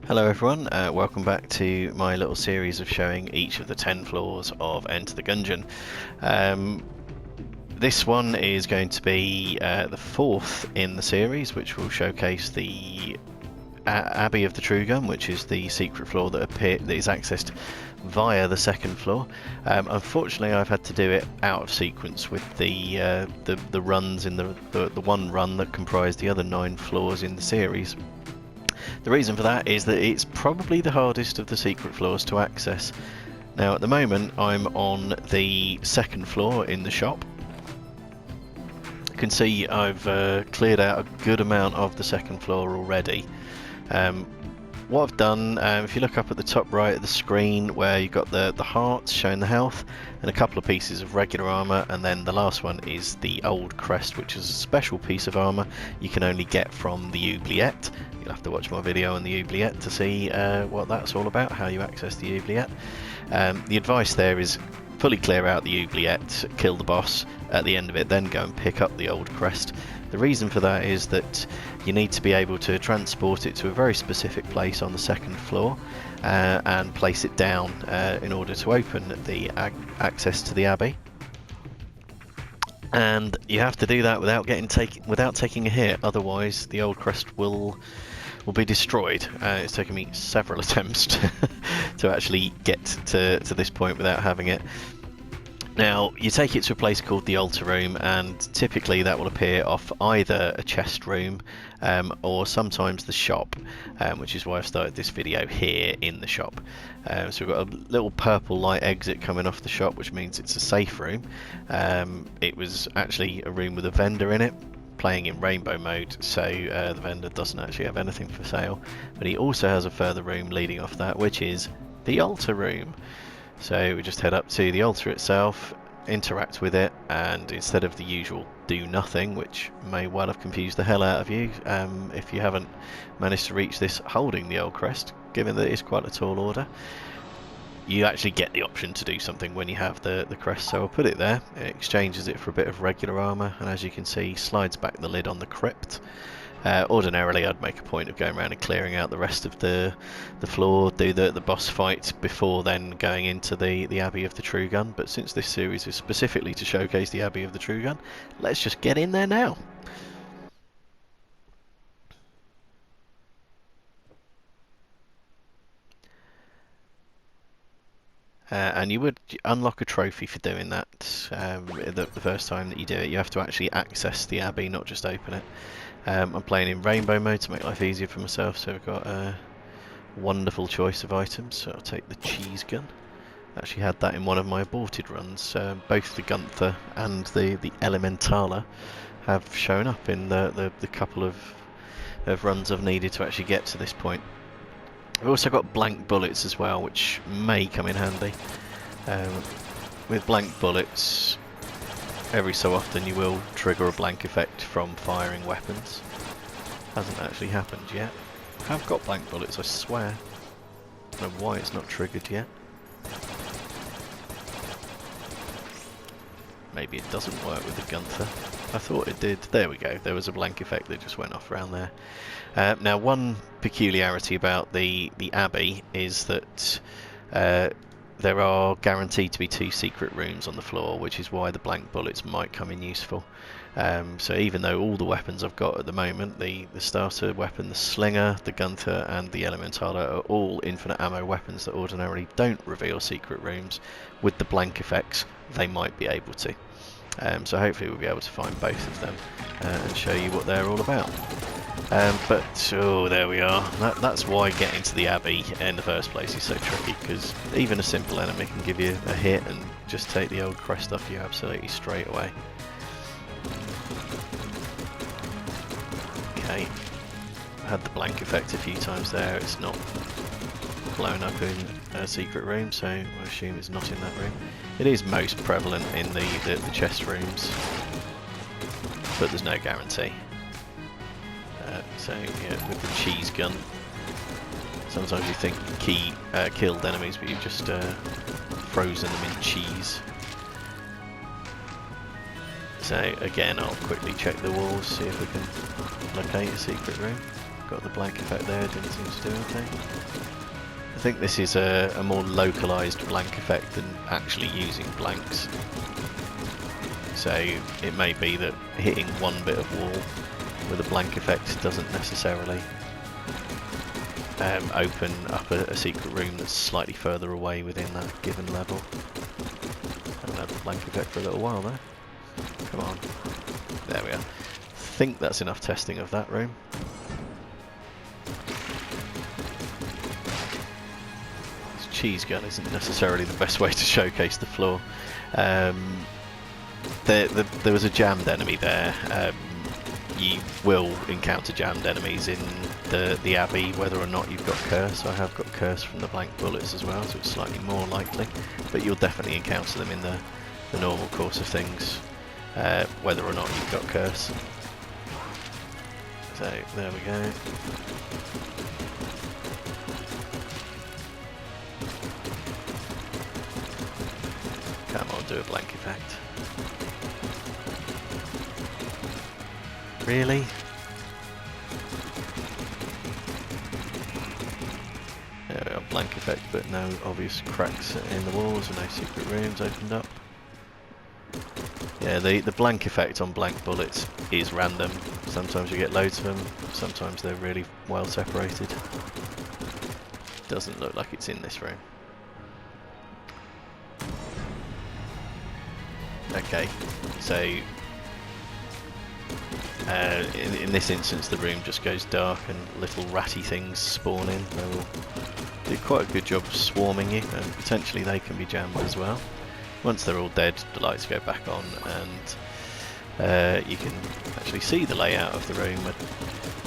Hello everyone, welcome back to my little series of showing each of the 10 floors of Enter the Gungeon. This one is going to be the fourth in the series, which will showcase the Abbey of the True Gun, which is the secret floor that is accessed via the second floor. Unfortunately, I've had to do it out of sequence with the runs in the one run that comprised the other 9 floors in the series. The reason for that is that it's probably the hardest of the secret floors to access. Now at the moment I'm on the second floor in the shop. You can see I've cleared out a good amount of the second floor already. What I've done, if you look up at the top right of the screen where you've got the hearts showing the health and a couple of pieces of regular armour, and then the last one is the old crest, which is a special piece of armour you can only get from the oubliette. You'll have to watch my video on the oubliette to see what that's all about, how you access the oubliette. The advice there is fully clear out the oubliette, kill the boss at the end of it, then go and pick up the old crest. The reason for that is that you need to be able to transport it to a very specific place on the second floor and place it down in order to open the access to the Abbey. And you have to do that without taking a hit, otherwise the old crest will be destroyed. It's taken me several attempts to actually get to this point without having it. Now, you take it to a place called the altar room, and typically that will appear off either a chest room or sometimes the shop, which is why I've started this video here in the shop. So we've got a little purple light exit coming off the shop, which means it's a safe room. It was actually a room with a vendor in it, playing in rainbow mode, so the vendor doesn't actually have anything for sale, but he also has a further room leading off that, which is the altar room. So we just head up to the altar itself, interact with it, and instead of the usual do nothing, which may well have confused the hell out of you if you haven't managed to reach this holding the old crest, given that it's quite a tall order, you actually get the option to do something when you have the crest. So I'll put it there, it exchanges it for a bit of regular armour, and as you can see, slides back the lid on the crypt. Ordinarily I'd make a point of going around and clearing out the rest of the floor, do the boss fight before then going into the Abbey of the True Gun, but since this series is specifically to showcase the Abbey of the True Gun, let's just get in there now. And you would unlock a trophy for doing that the first time that you do it. You have to actually access the Abbey, not just open it. I'm playing in rainbow mode to make life easier for myself, so I've got a wonderful choice of items. So I'll take the cheese gun. I actually had that in one of my aborted runs. Both the Gunther and the Elementala have shown up in the couple of runs I've needed to actually get to this point. I've also got blank bullets as well, which may come in handy. With blank bullets, every so often you will trigger a blank effect from firing weapons. Hasn't actually happened yet. I've got blank bullets, I swear. I don't know why it's not triggered yet. Maybe it doesn't work with the Gunther. I thought it did. There we go. There was a blank effect that just went off around there. Now, one peculiarity about the Abbey is that there are guaranteed to be 2 secret rooms on the floor, which is why the blank bullets might come in useful. So even though all the weapons I've got at the moment, the starter weapon, the slinger, the Gunther and the Elementala are all infinite ammo weapons that ordinarily don't reveal secret rooms, with the blank effects they might be able to. So hopefully we'll be able to find both of them and show you what they're all about. Oh, there we are. That's why getting to the Abbey in the first place is so tricky, because even a simple enemy can give you a hit and just take the old crest off you absolutely straight away. Okay, I had the blank effect a few times there. It's not blown up in a secret room, so I assume it's not in that room. It is most prevalent in the chest rooms, but there's no guarantee. So yeah, with the cheese gun, sometimes you think you killed enemies, but you've just frozen them in cheese. So again, I'll quickly check the walls, see if we can locate a secret room. got the blank effect there, didn't seem to do anything. I think this is a more localised blank effect than actually using blanks. So it may be that hitting one bit of wall with a blank effect doesn't necessarily open up a secret room that's slightly further away within that given level. I haven't had the blank effect for a little while there. Come on. There we are. I think that's enough testing of that room. This cheese gun isn't necessarily the best way to showcase the floor. There was a jammed enemy there. You will encounter jammed enemies in the Abbey, whether or not you've got curse. I have got curse from the blank bullets as well, so it's slightly more likely. But you'll definitely encounter them in the normal course of things, whether or not you've got curse. So there we go. Come on, do a blank effect. Really? There we are, blank effect, but no obvious cracks in the walls and no secret rooms opened up. Yeah, the blank effect on blank bullets is random. Sometimes you get loads of them, sometimes they're really well separated. Doesn't look like it's in this room. Okay, so in this instance the room just goes dark and little ratty things spawn in. They will do quite a good job of swarming you, and potentially they can be jammed as well. Once they're all dead, the lights go back on and you can actually see the layout of the room. I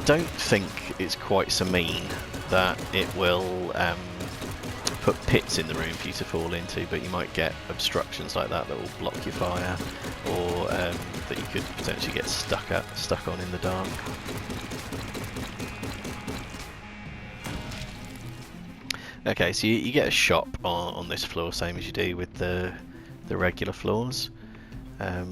don't think it's quite so mean that it will put pits in the room for you to fall into, but you might get obstructions like that that will block your fire, or that you could potentially get stuck on in the dark. Okay, so you get a shop on this floor, same as you do with the regular floors. I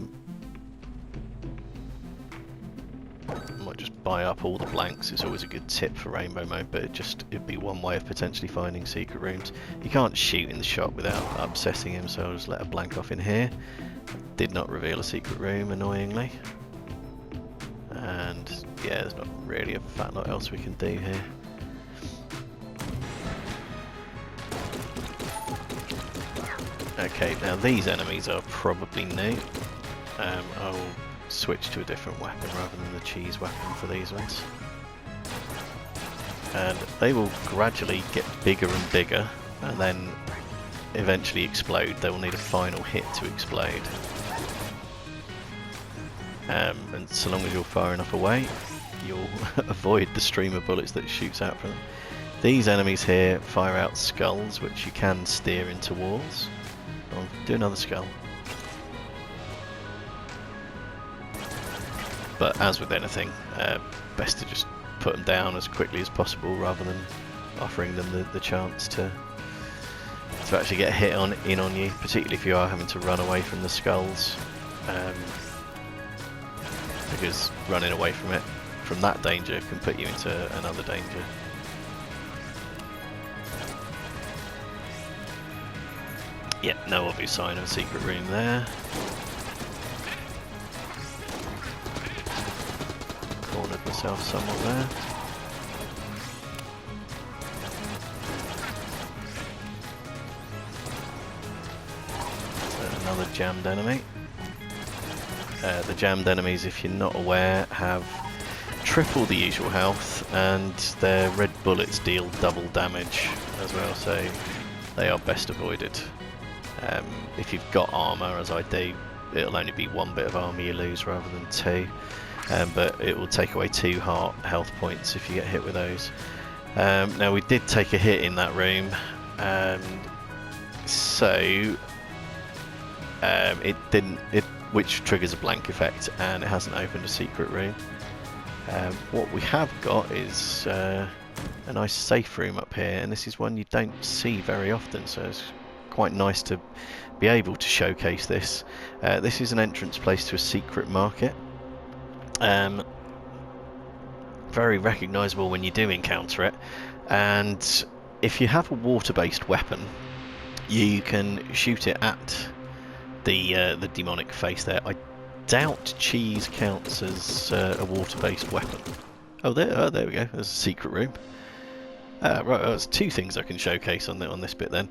might just buy up all the blanks. It's always a good tip for rainbow mode, but it'd be one way of potentially finding secret rooms. You can't shoot in the shop without upsetting him, so I'll just let a blank off in here. Did not reveal a secret room, annoyingly. And yeah, there's not really a fat lot else we can do here. Okay, now these enemies are probably new. I'll switch to a different weapon rather than the cheese weapon for these ones. And they will gradually get bigger and bigger, and then eventually explode. They will need a final hit to explode. And so long as you're far enough away, you'll avoid the stream of bullets that it shoots out from them. These enemies here fire out skulls, which you can steer into walls. I'll do another skull. But as with anything, best to just put them down as quickly as possible rather than offering them the chance to actually get a hit in on you, particularly if you are having to run away from the skulls, because running away from that danger can put you into another danger. Yeah, no obvious sign of a secret room there. Cornered myself somewhat there. So another jammed enemy. The jammed enemies, if you're not aware, have triple the usual health, and their red bullets deal double damage as well, so they are best avoided. If you've got armour, as I do, it'll only be one bit of armour you lose rather than two, but it will take away 2 health points if you get hit with those. Now we did take a hit in that room, so which triggers a blank effect, and it hasn't opened a secret room. What we have got is a nice safe room up here, and this is one you don't see very often, so it's quite nice to be able to showcase this. This is an entrance place to a secret market. very recognisable when you do encounter it. And if you have a water-based weapon, you can shoot it at the demonic face there. I doubt cheese counts as a water-based weapon. Oh, there we go. There's a secret room. Right, there's two things I can showcase on this bit then.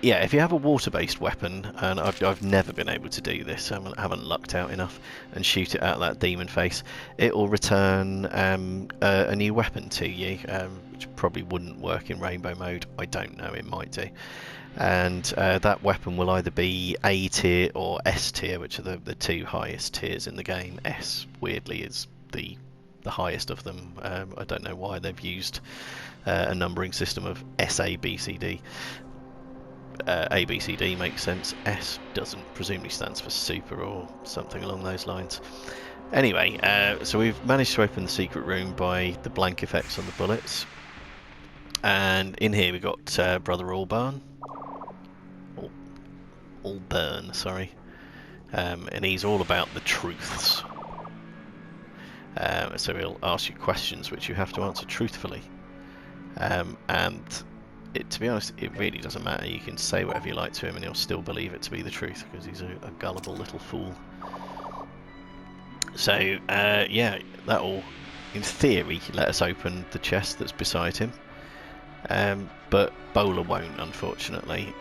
Yeah, if you have a water-based weapon, and I've never been able to do this, I haven't lucked out enough, and shoot it at that demon face, it will return a new weapon to you, which probably wouldn't work in rainbow mode. I don't know, it might do. And that weapon will either be A tier or S tier, which are the two highest tiers in the game. S, weirdly, is the highest of them. I don't know why they've used a numbering system of S, A, B, C, D. A, B, C, D makes sense. S doesn't, presumably stands for super or something along those lines. Anyway, so we've managed to open the secret room by the blank effects on the bullets. And in here we've got Brother Albern. Albern, sorry. And he's all about the truths. So he'll ask you questions which you have to answer truthfully. And to be honest, it really doesn't matter. You can say whatever you like to him and he'll still believe it to be the truth, because he's a gullible little fool. So, yeah, that'll, in theory, let us open the chest that's beside him. But Bowler won't, unfortunately.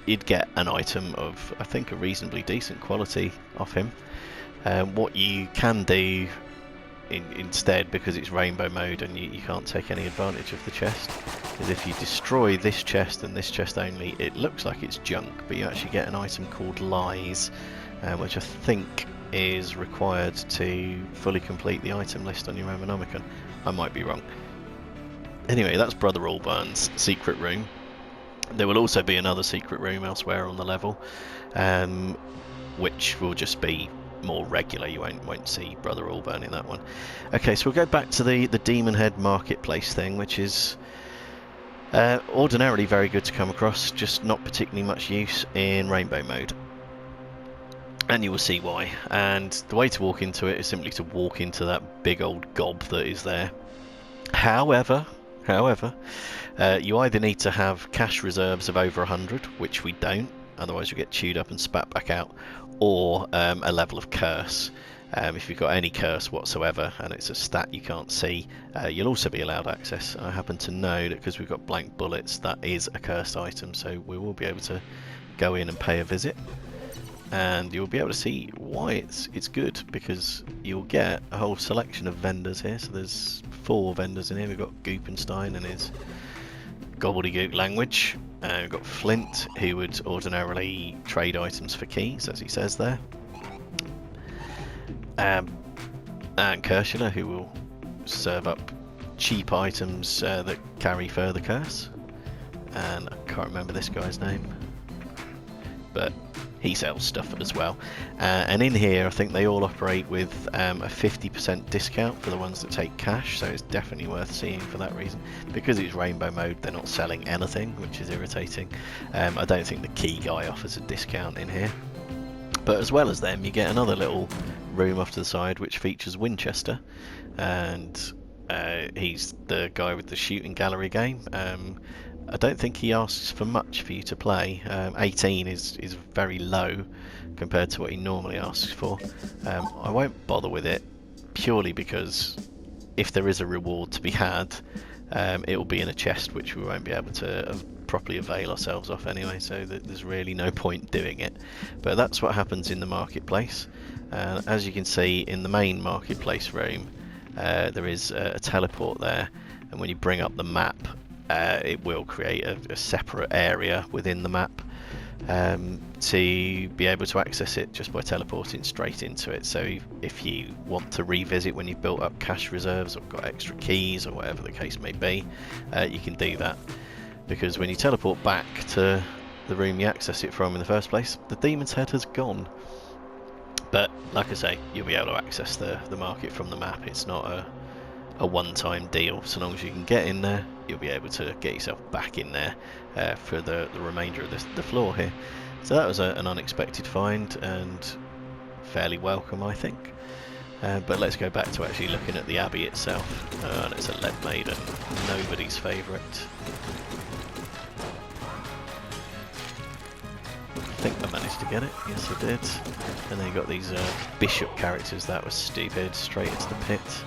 You'd get an item of, I think, a reasonably decent quality off him. What you can do instead, because it's rainbow mode and you can't take any advantage of the chest, is if you destroy this chest and this chest only, it looks like it's junk, but you actually get an item called Lies, which I think is required to fully complete the item list on your Ammonomicon. I might be wrong. Anyway, that's Brother Albern's secret room. There will also be another secret room elsewhere on the level, which will just be more regular. You won't see Brother Albern in that one. Okay, so we'll go back to the Demon Head Marketplace thing, which is ordinarily very good to come across, just not particularly much use in rainbow mode. And you will see why. And the way to walk into it is simply to walk into that big old gob that is there. However, you either need to have cash reserves of over 100, which we don't, otherwise you get chewed up and spat back out, or a level of curse. If you've got any curse whatsoever and it's a stat you can't see, you'll also be allowed access. I happen to know that because we've got blank bullets, that is a cursed item, so we will be able to go in and pay a visit, and you'll be able to see why it's good, because you'll get a whole selection of vendors here. So there's 4 vendors in here. We've got Goopenstein and his gobbledygook language. We've got Flint, who would ordinarily trade items for keys, as he says there. And Chancellor, who will serve up cheap items that carry further curse. And I can't remember this guy's name, but he sells stuff as well. And in here I think they all operate with a 50% discount for the ones that take cash, so it's definitely worth seeing for that reason. Because it's rainbow mode, they're not selling anything, which is irritating. I don't think the key guy offers a discount in here. But as well as them, you get another little room off to the side which features Winchester, and he's the guy with the shooting gallery game. I don't think he asks for much for you to play. 18 is very low compared to what he normally asks for. I won't bother with it, purely because if there is a reward to be had, it will be in a chest which we won't be able to properly avail ourselves of anyway, so there's really no point doing it. But that's what happens in the marketplace. As you can see in the main marketplace room, there is a teleport there, and when you bring up the map, it will create a separate area within the map to be able to access it just by teleporting straight into it. So if you want to revisit when you've built up cash reserves or got extra keys or whatever the case may be, you can do that, because when you teleport back to the room you access it from in the first place, the Demon's Head has gone. But like I say, you'll be able to access the market from the map. It's not a one-time deal. So long as you can get in there, you'll be able to get yourself back in there for the remainder of the floor here. So that was an unexpected find, and fairly welcome, I think. But let's go back to actually looking at the Abbey itself. And it's a lead maiden, nobody's favourite. I think I managed to get it, yes I did. And then you got these bishop characters, that was stupid, straight into the pit.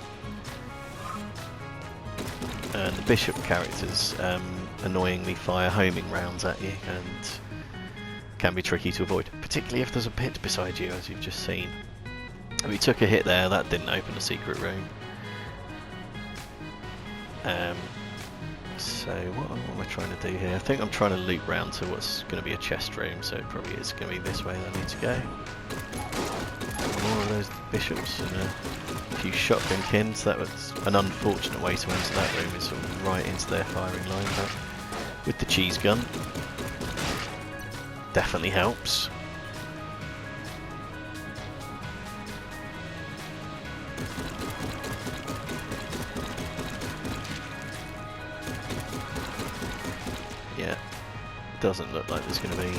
And the bishop characters annoyingly fire homing rounds at you and can be tricky to avoid, particularly if there's a pit beside you, as you've just seen. We took a hit there, that didn't open a secret room. So what am I trying to do here? I think I'm trying to loop round to what's going to be a chest room, so it probably is going to be this way that I need to go. More of those bishops and a few shotgun kins. That was an unfortunate way to enter that room, is sort of right into their firing line, but with the cheese gun, definitely helps. Yeah, doesn't look like there's going to be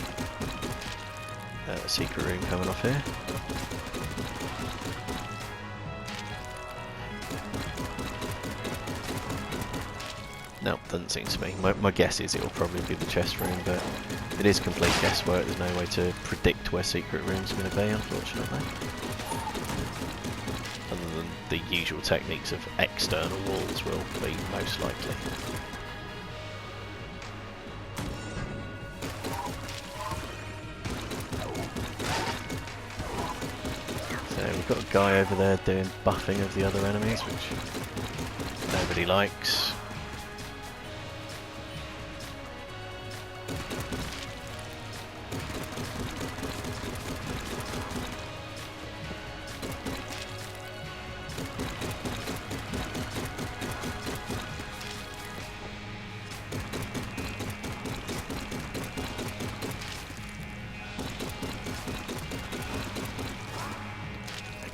a secret room coming off here. No, doesn't seem to me. My guess is it will probably be the chest room, but it is complete guesswork. There's no way to predict where secret rooms are going to be, unfortunately. Other than the usual techniques of external walls will be most likely. So we've got a guy over there doing buffing of the other enemies, which nobody likes.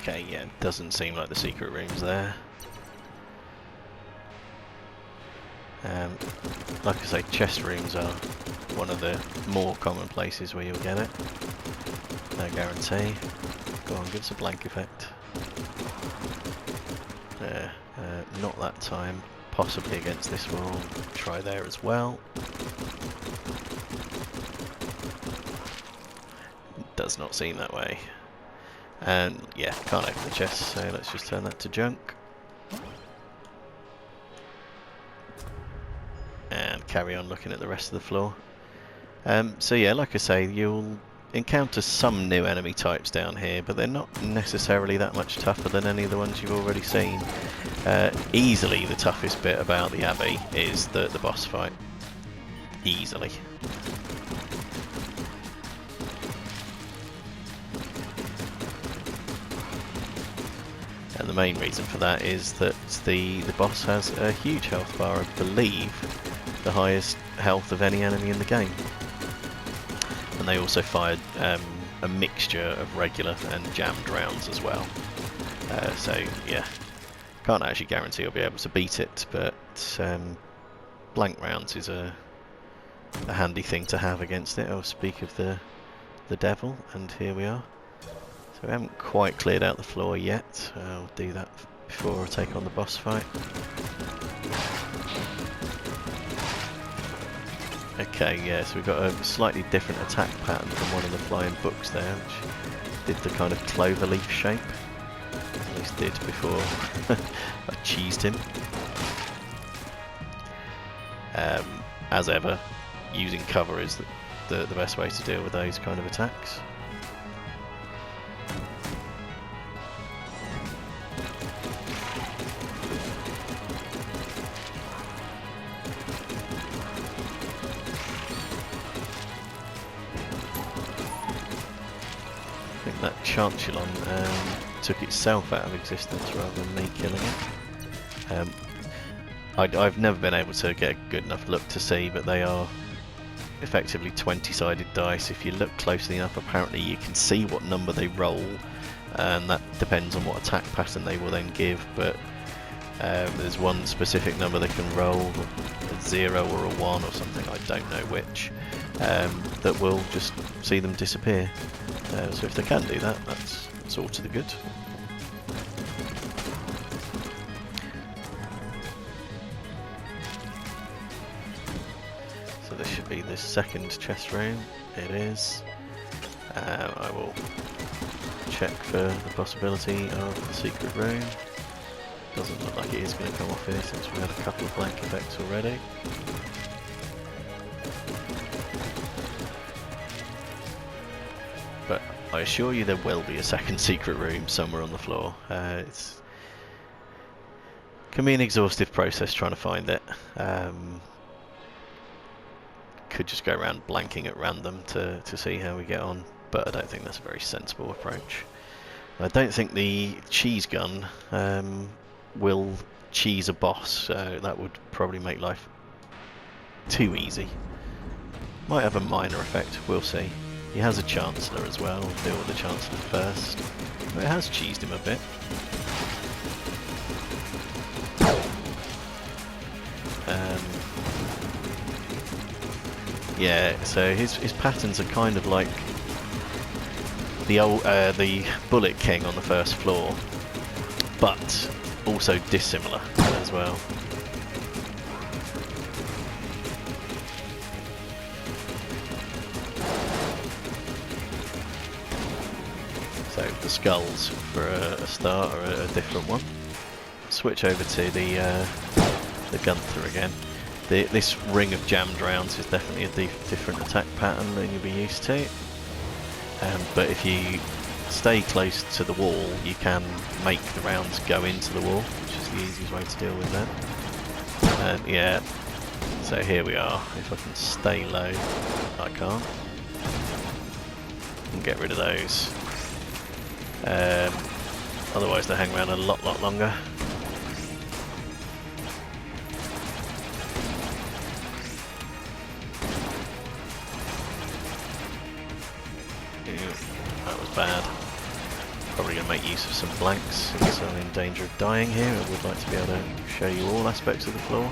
Okay, yeah, doesn't seem like the secret room's there. Like I say, chest rooms are one of the more common places where you'll get it. No guarantee. Go on, give us a blank effect. There, not that time. Possibly against this wall. Try there as well. Does not seem that way. And yeah, can't open the chest, so let's just turn that to junk. And carry on looking at the rest of the floor. So yeah, like I say, you'll encounter some new enemy types down here, but they're not necessarily that much tougher than any of the ones you've already seen. Easily the toughest bit about the Abbey is the boss fight. Easily. And the main reason for that is that the boss has a huge health bar, I believe the highest health of any enemy in the game. And they also fired a mixture of regular and jammed rounds as well. So yeah, can't actually guarantee I'll be able to beat it, but blank rounds is a handy thing to have against it. I'll speak of the devil, and here we are. So we haven't quite cleared out the floor yet. I'll do that before I take on the boss fight. Okay, yeah, so we've got a slightly different attack pattern from one of the flying books there, which did the kind of clover leaf shape. At least did before I cheesed him. As ever, using cover is the best way to deal with those kind of attacks. That Chancellor took itself out of existence rather than me killing it. I've never been able to get a good enough look to see, but they are effectively 20-sided dice. If you look closely enough, apparently you can see what number they roll, and that depends on what attack pattern they will then give, but there's one specific number they can roll, a 0 or a 1 or something, I don't know which, that will just see them disappear. So if they can do that, that's it's all to the good. So this should be the second chest room. It is. I will check for the possibility of the secret room. Doesn't look like it is going to come off here since we had a couple of blank effects already. But I assure you there will be a second secret room somewhere on the floor. It can be an exhaustive process trying to find it. Could just go around blanking at random to see how we get on, but I don't think that's a very sensible approach. I don't think the cheese gun will cheese a boss, so that would probably make life too easy. Might have a minor effect, we'll see. He has a Chancellor as well, we'll deal with the Chancellor first. But it has cheesed him a bit. Yeah, so his patterns are kind of like the Bullet King on the first floor, but also dissimilar as well. So the skulls for a start are a different one. Switch over to the Gunther again. This ring of jammed rounds is definitely a different attack pattern than you'll be used to. But if you stay close to the wall, you can make the rounds go into the wall, which is the easiest way to deal with that. And yeah, so here we are. If I can stay low, I can't. And get rid of those. Otherwise they hang around a lot longer. That was bad. Probably going to make use of some blanks since I'm in danger of dying here. I would like to be able to show you all aspects of the floor.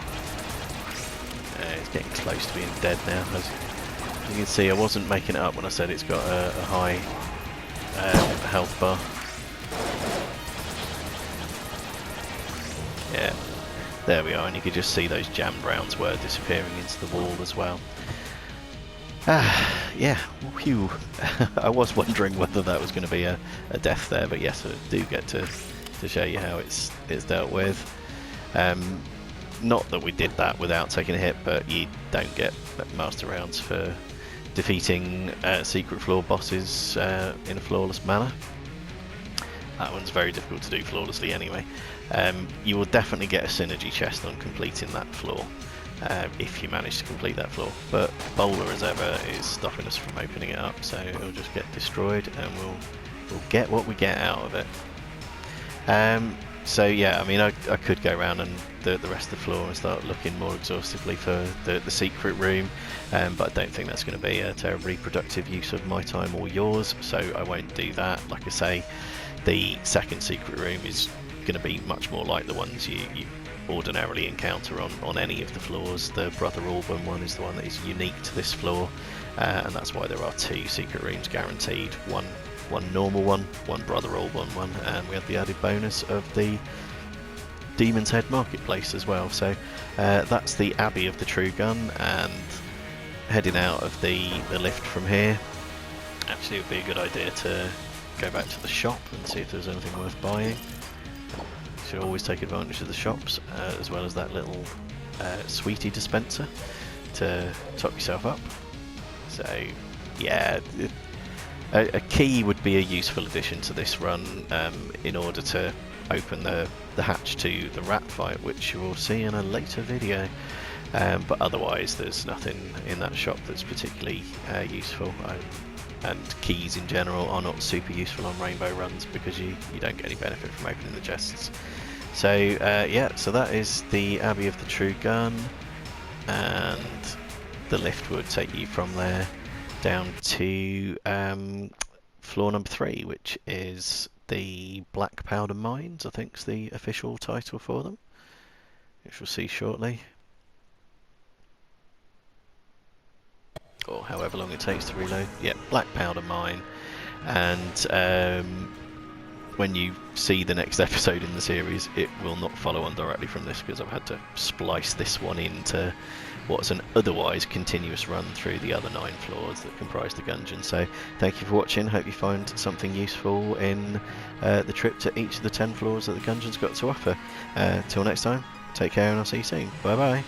It's getting close to being dead now. As you can see, I wasn't making it up when I said it's got a high health bar. Yeah, there we are, and you could just see those jammed rounds were disappearing into the wall as well. Yeah, whew. I was wondering whether that was going to be a death there, but yes, I do get to show you how it's dealt with. Not that we did that without taking a hit, but you don't get master rounds for defeating secret floor bosses in a flawless manner. That one's very difficult to do flawlessly anyway. You will definitely get a synergy chest on completing that floor. If you manage to complete that floor, but Bowler as ever is stopping us from opening it up, so it'll just get destroyed and we'll get what we get out of it. So yeah, I mean I could go around and the rest of the floor and start looking more exhaustively for the secret room, but I don't think that's going to be a terribly productive use of my time or yours, so I won't do that. Like I say, the second secret room is going to be much more like the ones you ordinarily encounter on any of the floors. The Brother Albern one is the one that is unique to this floor, and that's why there are two secret rooms guaranteed. One normal one Brother Albern one, and we have the added bonus of the Demon's Head Marketplace as well. So that's the Abbey of the True Gun, and heading out of the lift from here, actually it would be a good idea to go back to the shop and see if there's anything worth buying. Should always take advantage of the shops, as well as that little sweetie dispenser to top yourself up. So yeah, a key would be a useful addition to this run in order to open the hatch to the rat fight, which you will see in a later video. But otherwise there's nothing in that shop that's particularly useful. And keys in general are not super useful on rainbow runs because you don't get any benefit from opening the chests. So yeah, so that is the Abbey of the True Gun, and the lift would take you from there down to floor number 3, which is the Black Powder Mines, I think is the official title for them, which we'll see shortly. Or however long it takes to reload. Yeah, Black Powder Mine. And when you see the next episode in the series, it will not follow on directly from this, because I've had to splice this one into what's an otherwise continuous run through the other 9 floors that comprise the Gungeon. So thank you for watching. Hope you find something useful in the trip to each of the 10 floors that the Gungeon's got to offer. Till next time, take care, and I'll see you soon. Bye bye.